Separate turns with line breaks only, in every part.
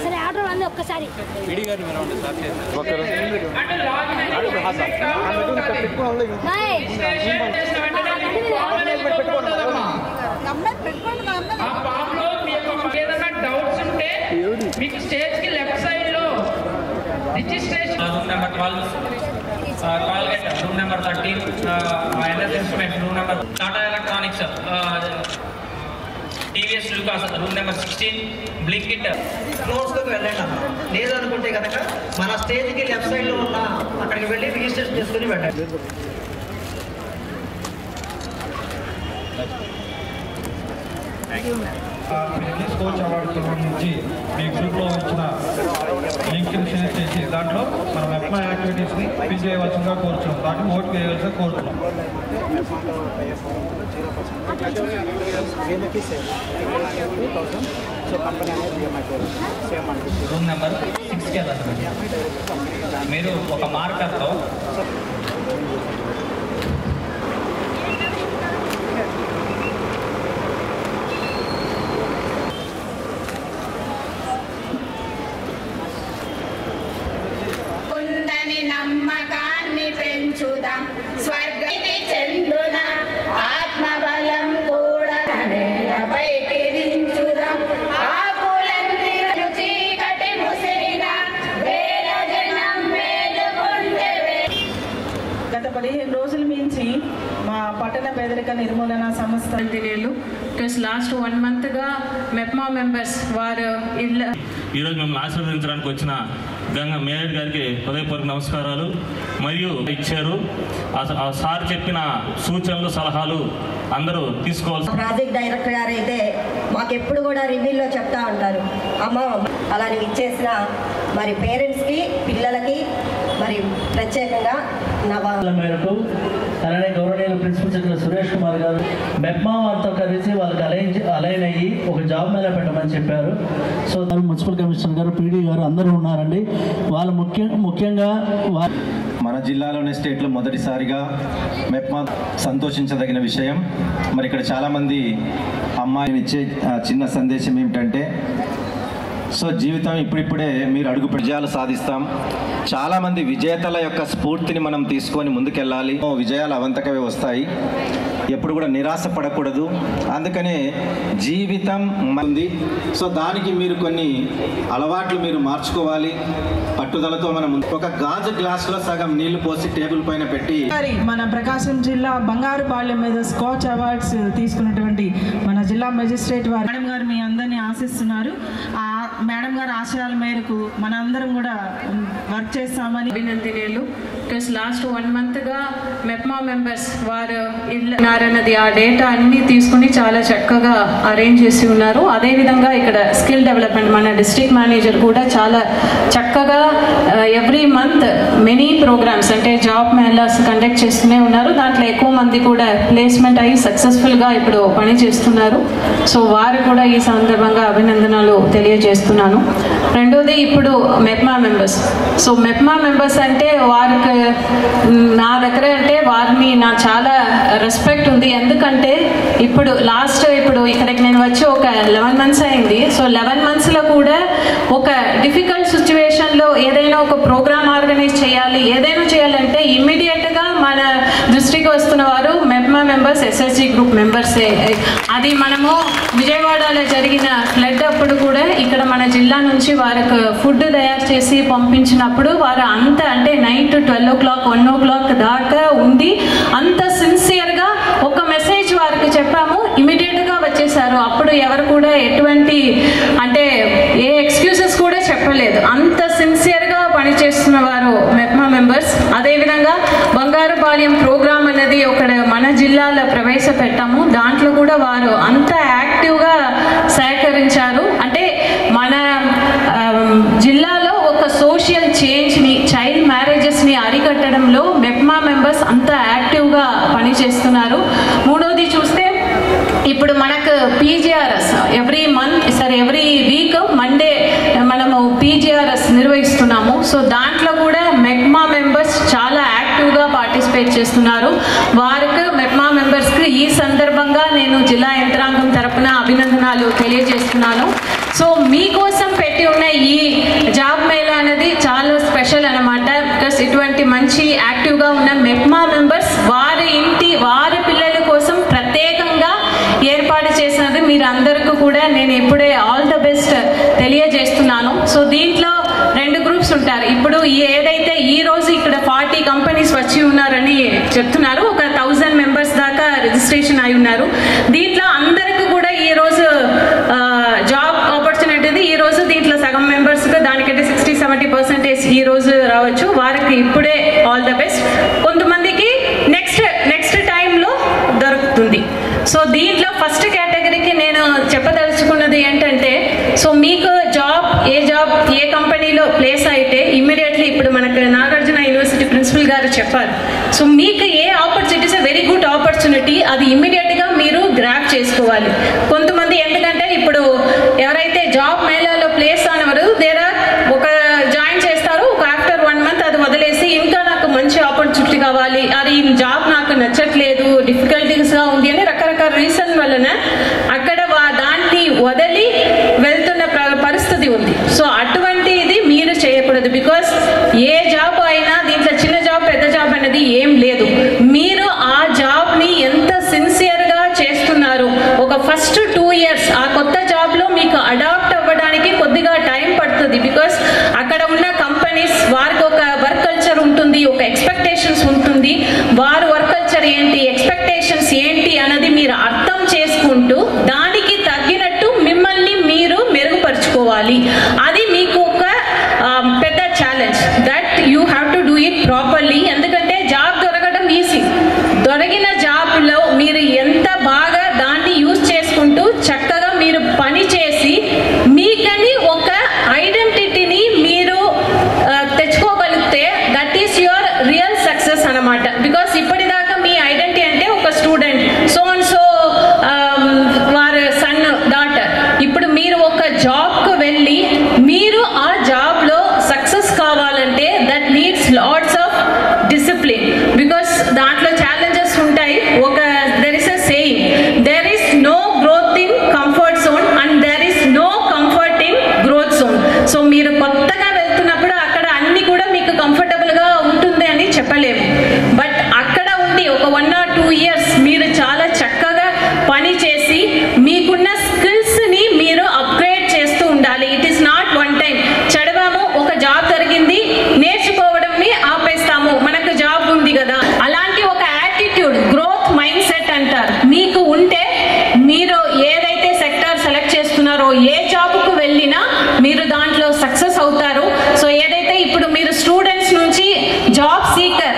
సరే ఆర్డర్ అన్నీ ఒక్కసారి
ఏదైనా డౌట్స్ ఉంటే మీకు స్టేజ్ కి లెఫ్ట్ సైడ్ లో registration room number 12 Colgate room number 13 energy instrument room number Tata electronics TVS Lucas room number 16 Blinkit
క్లోజ్లోకి వెళ్ళండి అన్న. లేదనుకుంటే కనుక మన స్టేజ్కి లెఫ్ట్ సైడ్లో ఉన్న అక్కడికి వెళ్ళి రిజిస్ట్రేషన్ చేసుకుని వెళ్ళండి.
కోచ్ అవార్డు సంబంధించి మీ గ్రూప్లో వచ్చిన లింక్ని షేర్ చేసి దాంట్లో మనం మెప్మా యాక్టివిటీస్ని ఫిల్ చేయవలసిందిగా కోరుతున్నాం. దాన్ని ఓట్ వేయవలసిగా కోరుతున్నాం.
రూమ్ నెంబర్ 6కి వెళ్ళండి. మీరు ఒక మార్కర్తో
నమ్మకాన్ని పెంచుదాం స్వర్గతి చెందున ఆత్మబలం కూడా పైకి దించుదాం ఆకులంది చీకటి ముసిరిగా వేల జనం మేలుకుంటే.
గత 15 రోజుల నుంచి మా పట్టణ పేదరిక నిర్మూలన సంస్థ తెలియలు
లాస్ట్ 1 మంత్గా మెప్మా మెంబర్స్ వారు
ఈరోజు మిమ్మల్ని ఆశీర్వదించడానికి వచ్చిన గంగా మేయర్ గారికి హృదయపూర్వక నమస్కారాలు. మరియు ఇచ్చారు ఆ సార్ చెప్పిన సూచనలు సలహాలు అందరూ తీసుకోవాల్సి.
ప్రాజెక్ట్ డైరెక్టర్ గారు అయితే మాకెప్పుడు కూడా రివ్యూలో చెప్తా ఉంటారు, అమ్మ అలా నువ్వు ఇచ్చేసిన మరి పేరెంట్స్కి పిల్లలకి మరి ప్రత్యేకంగా
నవాల మేరకు అలానే గౌరవనీయులు ప్రిన్సిపల్ సెక్రటరీ సురేష్ కుమార్ గారు మెప్మా వారితో కలిసి వాళ్ళకి అలైన్ అయ్యి ఒక జాబ్ మేళా పెట్టమని చెప్పారు. సో మున్సిపల్ కమిషనర్ గారు, పీడీ గారు అందరూ ఉన్నారండి. వాళ్ళు ముఖ్యంగా
మన జిల్లాలోనే స్టేట్లో మొదటిసారిగా మెప్మా సంతోషించదగిన విషయం. మరి ఇక్కడ చాలామంది అమ్మాయిని ఇచ్చే చిన్న సందేశం ఏమిటంటే, సో జీవితం ఇప్పుడిప్పుడే మీరు అడుగు విజయాలు సాధిస్తాం. చాలామంది విజేతల యొక్క స్ఫూర్తిని మనం తీసుకొని ముందుకెళ్ళాలి. విజయాలు అవంతకవే వస్తాయి, ఎప్పుడు కూడా నిరాశ పడకూడదు. అందుకనే జీవితం ఉంది. సో దానికి మీరు కొన్ని అలవాట్లు మీరు మార్చుకోవాలి. పట్టుదలతో మనం ఒక గాజు గ్లాసులో సగం నీళ్లు పోసి టేబుల్ పైన పెట్టి
మన ప్రకాశం జిల్లా బంగారుపాళ్యం మీద స్కాచ్ అవార్డ్స్ తీసుకున్నటువంటి మన జిల్లా మెజిస్ట్రేట్ వారు మేడం గారు మీ అందరినీ ఆశిస్తున్నారు. ఆ మేడం గారి ఆశయాల మేరకు మనందరం కూడా వర్క్ చేస్తామని
అభినందనలు. లాస్ట్ 1 మంత్గా మెప్మా మెంబర్స్ వారు ఇల్లున్నారన్నది ఆ డేటా అన్ని తీసుకుని చాలా చక్కగా అరేంజ్ చేసి ఉన్నారు. అదేవిధంగా ఇక్కడ స్కిల్ డెవలప్మెంట్ మన డిస్ట్రిక్ట్ మేనేజర్ కూడా చాలా చక్కగా ఎవ్రీ మంత్ మెనీ ప్రోగ్రామ్స్ అంటే జాబ్ మేళాస్ కండక్ట్ చేస్తూనే ఉన్నారు. దాంట్లో ఎక్కువ మంది కూడా ప్లేస్మెంట్ అయ్యి సక్సెస్ఫుల్గా ఇప్పుడు పని చేస్తున్నారు. సో వారు కూడా ఈ సందర్భంగా అభినందనలు తెలియజేస్తున్నాను. రెండోది ఇప్పుడు MEPMA members. So MEPMA members అంటే వారికి నా దగ్గర అంటే వారిని నా చాలా రెస్పెక్ట్ ఉంది. ఎందుకంటే ఇప్పుడు ఇక్కడికి నేను వచ్చి ఒక 11 మంత్స్ అయింది. సో 11 మంత్స్లో కూడా ఒక డిఫికల్ట్ సిచ్యువేషన్లో ఏదైనా ఒక ప్రోగ్రామ్ ఆర్గనైజ్ చేయాలి, ఏదైనా చేయాలంటే ఇమ్మీడియట్గా మన దృష్టికి వస్తున్న వారు మెప్మా మెంబర్స్, ఎస్ఎస్జి గ్రూప్ మెంబర్సే. అది మనము విజయవాడలో జరిగిన ఫ్లడ్ అప్పుడు కూడా ఇక్కడ మన జిల్లా నుంచి వారికి ఫుడ్ తయారు చేసి పంపించినప్పుడు వారు అంత అంటే నైట్ 12 o'clock 1 o'clock దాకా ఉండి అంత సిన్సియర్గా ఒక మెసేజ్ వారికి చెప్పాము, ఇమీడియట్గా వచ్చేసారు. అప్పుడు ఎవరు కూడా ఎటువంటి అంటే ఏ ఎక్స్క్యూజెస్ కూడా చెప్పలేదు. అంత సిన్సియర్గా పనిచేస్తున్న వారు మెప్మా మెంబర్స్. అదేవిధంగా బంగారుపాళ్యం ప్రోగ్రామ్ అనేది ఒకటి మన జిల్లాలో ప్రవేశపెట్టాము. దాంట్లో కూడా వారు అంత యాక్టివ్గా సహకరించారు. అంటే మన జిల్లాలో ఒక సోషల్ చేంజ్ని, చైల్డ్ మ్యారేజెస్ని అరికట్టడంలో మెప్మా మెంబర్స్ అంత యాక్టివ్గా పనిచేస్తున్నారు. మూడోది చూస్తే ఇప్పుడు మనకు పీజీఆర్ఎస్ ఎవ్రీ వీక్ మండే మనము పీజీఆర్ఎస్ నిర్వహిస్తున్నాము. సో దాంట్లో కూడా మెప్మా మెంబర్స్ చాలా యాక్టివ్గా పార్టిసిపేట్ చేస్తున్నారు. వారికి మెప్మా మెంబర్స్కి ఈ సందర్భంగా హృదయపూర్వకంగా నేను జిల్లా యంత్రాంగం తరపున అభినందనలు తెలియజేస్తున్నాను. సో మీకోసం పెట్టి ఉన్న ఈ జాబ్ మేళా అనేది చాలా స్పెషల్ అనమాట. బికాస్ ఇటువంటి మంచి యాక్టివ్గా ఉన్న మెప్మా మెంబర్స్ వారి పిల్లల కోసం ప్రత్యేకంగా ఏర్పాటు చేసినది మీరు అందరికీ కూడా నేను ఇప్పుడే ఆల్ ద బెస్ట్ తెలియజేస్తున్నాను. సో దీంట్లో 2 గ్రూప్స్ ఉంటారు. ఇప్పుడు ఏదైతే ఈ రోజు ఇక్కడ 40 కంపెనీస్ వచ్చి ఉన్నారని చెప్తున్నారు, ఒక 1000 మెంబర్స్ దాకా రిజిస్ట్రేషన్ అయి ఉన్నారు. దీంట్లో అందరికీ కూడా ఈ రోజు జాబ్ ఆపర్చునిటీ ఈ రోజు దీంట్లో సగం మెంబర్స్ దానికంటే 60-70% ఈ రోజు రావచ్చు. వారికి ఇప్పుడే ఆల్ ద బెస్ట్. కొంతమందికి నెక్స్ట్ టైంలో దొరుకుతుంది. సో దీంట్లో ఫస్ట్ కేటగిరీకి నేను చెప్పదలుచుకున్నది ఏంటంటే, సో మీకు ఏ కంపెనీలో ప్లేస్ అయితే ఇమ్మీడియట్లీ ఇప్పుడు మనకు నాగార్జున యూనివర్సిటీ ప్రిన్సిపల్ గారు చెప్పారు. సో మీకు ఏ ఆపర్చునిటీస్ వెరీ గుడ్ ఆపర్చునిటీ, అది ఇమ్మీడియట్గా మీరు గ్రాప్ చేసుకోవాలి. కొంతమంది ఎందుకంటే ఇప్పుడు ఎవరైతే జాబ్ మేళాలో ప్లేస్ అనేవారు ఒక జాయిన్ చేస్తారు, ఒక ఆఫ్టర్ 1 month అది వదిలేసి ఇంకా నాకు మంచి ఆపర్చునిటీ కావాలి, అది జాబ్ నాకు నచ్చట్లేదు, డిఫికల్టీస్గా ఉంది అని రకరకాల రీజన్ వలన అక్కడ దాన్ని వదిలి వెళ్తున్న పరిస్థితి ఉంది. సో అటువంటిది మీరు చేయకూడదు. బికాస్ ఏ జాబ్ అయినా దీంట్లో చిన్న జాబ్ పెద్ద జాబ్ అనేది ఏం లేదు. మీరు ఆ జాబ్ని ఎంత సిన్సియర్గా చేస్తున్నారు, ఒక ఫస్ట్ 2 years ఆ కొత్త జాబ్లో మీకు అడాప్ట్ అవ్వడానికి కొద్దిగా టైం పడుతుంది. బికాస్ అక్కడ ఉన్న కంపెనీస్ వారికి ఒక వర్క్ కల్చర్ ఉంటుంది, ఒక ఎక్స్పెక్టేషన్స్ ఉంటుంది. వారు వర్క్ కల్చర్ ఏంటి, ఎక్స్పెక్టేషన్స్ ఏంటి అన్నది మీరు అర్థం చేసుకుంటూ దానికి తగ్గినట్టు మిమ్మల్ని మీరు మెరుగుపరుచుకోవాలి. అది మీకు ఒక పెద్ద challenge. That you have to do it properly. ఎందుకంటే జాబ్ దొరకడం ఈజీ. దొరికిన జాబ్లో మీరు ఎంత బాగా దాన్ని యూజ్ చేసుకుంటూ చక్కగా మీరు పని చేసి మీకని ఒక ఐడెంటిటీని మీరు తెచ్చుకోగలిగితే that is your real success అన్నమాట. బికాస్ ఇప్పటిదాకా మీ ఐడెంటిటీ అంటే ఒక స్టూడెంట్, సో అండ్ సో వారి సన్ డాటర్. ఇప్పుడు మీరు ఒక జాబ్కు వెళ్ళి మీరు ఆ జాబ్లో సక్సెస్ కావాలంటే that needs lots of discipline. Because దాంట్లో ఛాలెంజెస్ ఉంటాయి. There is a saying, there is no growth in comfort zone and there is no comfort in growth zone. So మీరు కొత్తగా వెళ్తున్నప్పుడు అక్కడ అన్ని కూడా మీకు కంఫర్టబుల్గా ఉంటుంది అని చెప్పలేము. బట్ అక్కడ ఉండి ఒక 1 or 2 years మీరు చాలా చక్కగా పని చేసి మీకున్న స్కిల్స్ని మీరు అప్గ్రేడ్ చేస్తూ ఉండాలి. It is not one time చదివాము, ఒక జాబ్ జరిగింది, నేర్చుకోవడంని ఆపేస్తాము, మనకు జాబ్ ఉంది కదా. అలాంటి ఒక యాటిట్యూడ్, గ్రోత్ మైండ్ సెట్ అంటారు, మీకు ఉంటే మీరు ఏదైతే సెక్టార్ సెలెక్ట్ చేస్తున్నారో ఏ జాబ్కు వెళ్ళినా మీరు దాంట్లో సక్సెస్ అవుతారు. సో ఏదైతే ఇప్పుడు మీరు స్టూడెంట్స్ నుంచి జాబ్ సీకర్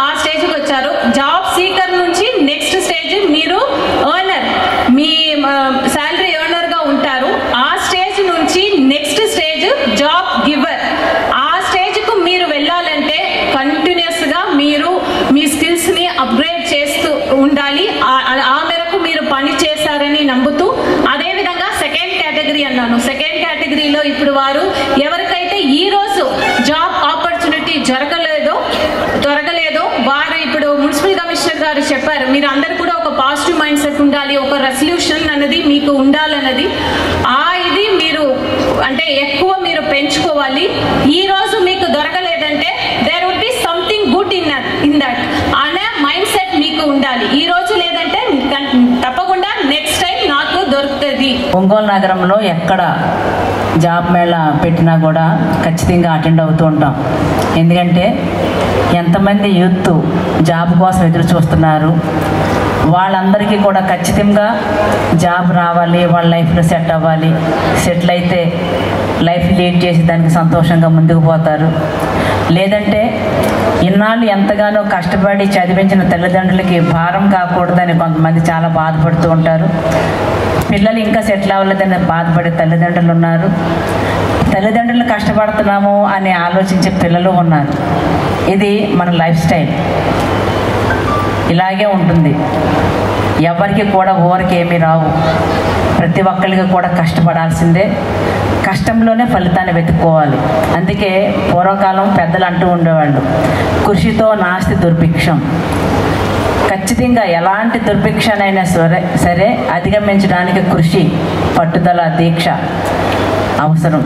ఆ స్టేజ్కి వచ్చారు, జాబ్ సీకర్ నుంచి నెక్స్ట్ స్టేజ్ మీరు ఎర్నర్, మీ శాలరీ ఎర్నర్గా ఉంటారు. ఆ స్టేజ్ నుంచి నెక్స్ట్ స్టేజ్ జాబ్ గివర్. ఆ స్టేజ్కు మీరు వెళ్ళాలంటే కంటిన్యూస్గా మీరు మీ స్కిల్స్ని అప్గ్రేడ్ చేస్తూ ఉండాలి. ఆ మేరకు మీరు పని చేశారని నమ్ముతూ, అదేవిధంగా సెకండ్ కేటగిరీ అన్నాను. సెకండ్ కేటగిరీలో ఇప్పుడు వారు ఎవరికైతే ఈరోజు జాబ్ ఆపర్చునిటీ దొరకలేదో వారు ఇప్పుడు మున్సిపల్ కమిషనర్ గారు చెప్పారు, మీరు అందరు కూడా ఒక పాజిటివ్ మైండ్ సెట్ ఉండాలి, ఒక రెసల్యూషన్ అనేది మీకు ఉండాలన్నది. ఇది మీరు అంటే ఎక్కువ మీరు పెంచుకోవాలి. ఈ రోజు మీకు దొరకలేదంటే there would be something good in that అనే మైండ్ సెట్ మీకు ఉండాలి. ఈ రోజు లేదంటే తప్పకుండా నెక్స్ట్ టైం నాకు దొరుకుతుంది.
ఒంగోలు నగరంలో ఎక్కడ జాబ్ మేళా పెట్టినా కూడా ఖచ్చితంగా అటెండ్ అవుతూ ఉంటాం. ఎందుకంటే ఎంతమంది యూత్ జాబ్ కోసం ఎదురు చూస్తున్నారు, వాళ్ళందరికీ కూడా ఖచ్చితంగా జాబ్ రావాలి, వాళ్ళ లైఫ్లో సెట్ అవ్వాలి. సెటిల్ అయితే లైఫ్ లీడ్ చేసి దానికి సంతోషంగా ముందుకు పోతారు. లేదంటే ఇన్నాళ్ళు ఎంతగానో కష్టపడి చదివించిన తల్లిదండ్రులకి భారం కాకూడదని కొంతమంది చాలా బాధపడుతూ ఉంటారు. పిల్లలు ఇంకా సెటిల్ అవ్వలేదని బాధపడే తల్లిదండ్రులు ఉన్నారు. తల్లిదండ్రులు కష్టపడుతున్నాము అని ఆలోచించే పిల్లలు ఉన్నారు. ఇది మన లైఫ్ స్టైల్, ఇలాగే ఉంటుంది. ఎవరికి కూడా ఊరికి ఏమీ రావు. ప్రతి ఒక్కరికి కూడా కష్టపడాల్సిందే. కష్టంలోనే ఫలితాన్ని వెతుక్కోవాలి. అందుకే పూర్వకాలం పెద్దలు అంటూ ఉండేవాళ్ళు, కృషితో నాస్తి దుర్భిక్షం. ఖచ్చితంగా ఎలాంటి దుర్భిక్షనైనా సరే అధిగమించడానికి కృషి, పట్టుదల, దీక్ష అవసరం.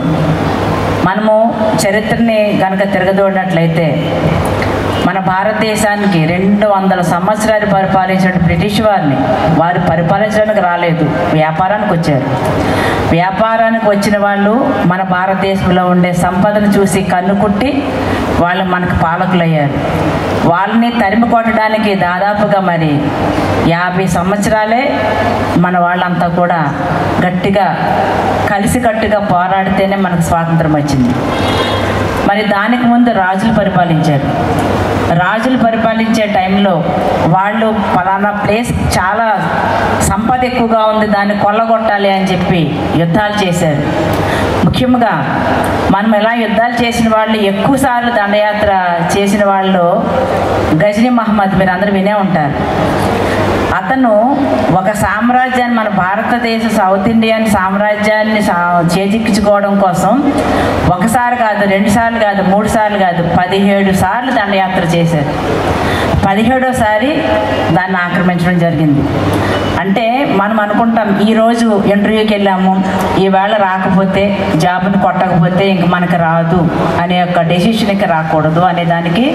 మనము చరిత్రని కనుక తిరగదోడినట్లయితే మన భారతదేశానికి 200 సంవత్సరాలు పరిపాలించిన బ్రిటిష్ వారు పరిపాలించడానికి రాలేదు, వ్యాపారానికి వచ్చారు. వ్యాపారానికి వచ్చిన వాళ్ళు మన భారతదేశంలో ఉండే సంపదను చూసి కన్నుకుట్టి వాళ్ళు మనకు పాలకులయ్యారు. వాళ్ళని తరిమి కొట్టడానికి దాదాపుగా మరి 50 సంవత్సరాలే మన వాళ్ళంతా కూడా గట్టిగా కలిసికట్టుగా పోరాడితేనే మనకు స్వాతంత్రం వచ్చింది. మరి దానికి ముందు రాజులు పరిపాలించారు. రాజులు పరిపాలించే టైంలో వాళ్ళు పలానా ప్లేస్ చాలా సంపద ఎక్కువగా ఉంది, దాన్ని కొల్లగొట్టాలి అని చెప్పి యుద్ధాలు చేశారు. ముఖ్యంగా మనం ఎలా యుద్ధాలు చేసిన వాళ్ళు, ఎక్కువసార్లు దండయాత్ర చేసిన వాళ్ళు గజనీ మహమ్మద్, మీరు అందరూ వినే ఉంటారు. అతను ఒక సామ్రాజ్యాన్ని, మన భారతదేశ సౌత్ ఇండియన్ సామ్రాజ్యాన్ని చేజిక్కించుకోవడం కోసం ఒకసారి కాదు, 2 సార్లు కాదు, 3 సార్లు కాదు, 17 సార్లు దండయాత్ర చేశారు. 17వ దాన్ని ఆక్రమించడం జరిగింది. అంటే మనం అనుకుంటాం ఈరోజు ఇంటర్వ్యూకి వెళ్ళాము, ఈవేళ రాకపోతే జాబ్ని కొట్టకపోతే ఇంక మనకు రాదు అనే ఒక డెసిషన్కి రాకూడదు అనే దానికి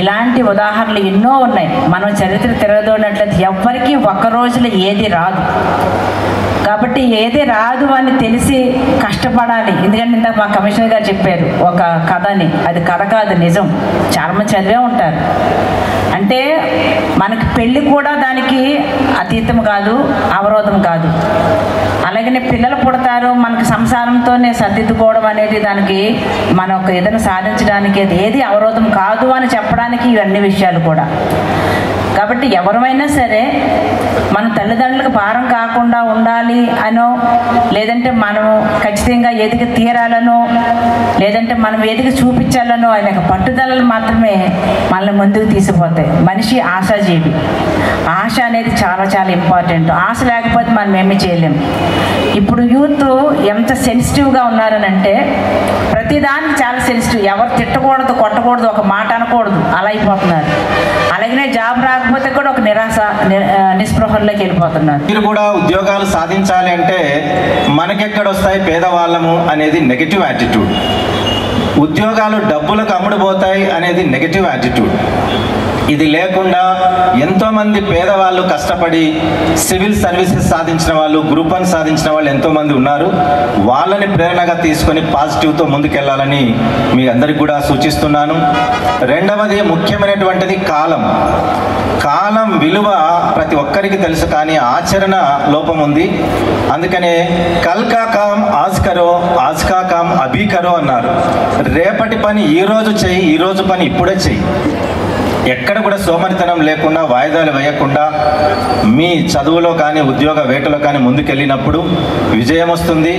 ఇలాంటి ఉదాహరణలు ఎన్నో ఉన్నాయి. మనం చరిత్ర తిరగదోడినట్లయితే ఎవ్వరికీ ఒక్క రోజులో ఏది రాదు. కాబట్టి ఏది రాదు అని తెలిసి కష్టపడాలి. ఎందుకంటే ఇందాక మా కమిషనర్ గారు చెప్పారు ఒక కథని, అది కథ కాదు, నిజం. చాలామంది చదివే ఉంటారు. అంటే మనకి పెళ్ళి కూడా దానికి అతీతం కాదు, అవరోధం కాదు. అలాగనే పిల్లలు పుడతారు, మనకి సంసారంతోనే సర్దిద్దుకోవడం అనేది దానికి మనం ఒక ఏదైనా సాధించడానికి ఏది అవరోధం కాదు అని చెప్పడానికి ఇవన్నీ విషయాలు కూడా. కాబట్టి ఎవరైనా సరే మన తల్లిదండ్రులకు భారం కాకుండా ఉండాలి అనో, లేదంటే మనం ఖచ్చితంగా ఎదిగి తీరాలనో, లేదంటే మనం ఎదిగి చూపించాలనో అనే పట్టుదలలు మాత్రమే మనల్ని ముందుకు తీసుకుపోతాయి. మనిషి ఆశాజీవి. ఆశ అనేది చాలా చాలా ఇంపార్టెంట్. ఆశ లేకపోతే మనం ఏమీ చేయలేం. ఇప్పుడు యూత్ ఎంత సెన్సిటివ్గా ఉన్నారనంటే ప్రతిదానికి చాలా సెన్సిటివ్. ఎవరు తిట్టకూడదు, కొట్టకూడదు, ఒక మాట అనకూడదు, అలా అయిపోతున్నారు. అలాగనే జాబ్ రాకపోతే కూడా ఒక నిరాశ, నిస్పృహల్లోకి వెళ్ళిపోతున్నారు.
మీరు కూడా ఉద్యోగాలు సాధించాలి అంటే మనకెక్కడ వస్తాయి పేదవాళ్ళము అనేది నెగటివ్ యాటిట్యూడ్. ఉద్యోగాలు డబ్బులకు అమ్ముడుపోతాయి అనేది నెగటివ్ యాటిట్యూడ్. ఇది లేకుండా ఎంతోమంది పేదవాళ్ళు కష్టపడి సివిల్ సర్వీసెస్ సాధించిన వాళ్ళు, గ్రూప్ 1 సాధించిన వాళ్ళు ఎంతోమంది ఉన్నారు. వాళ్ళని ప్రేరణగా తీసుకొని పాజిటివ్తో ముందుకెళ్ళాలని మీ అందరికి కూడా సూచిస్తున్నాను. రెండవది ముఖ్యమైనటువంటిది కాలం. కాలం విలువ ప్రతి ఒక్కరికి తెలుసు, కానీ ఆచరణ లోపం ఉంది. అందుకనే కల్ కా కామ్ ఆజ్ కరో, ఆజ్ కా కామ్ అభీ కరో అన్నారు. రేపటి పని ఈరోజు చెయ్యి, ఈరోజు పని ఇప్పుడే చెయ్యి. ఎక్కడ కూడా సోమరితనం లేకుండా, వాయిదాలు వేయకుండా మీ చదువులో కానీ ఉద్యోగ వేటలో కానీ ముందుకెళ్ళినప్పుడు విజయం వస్తుంది.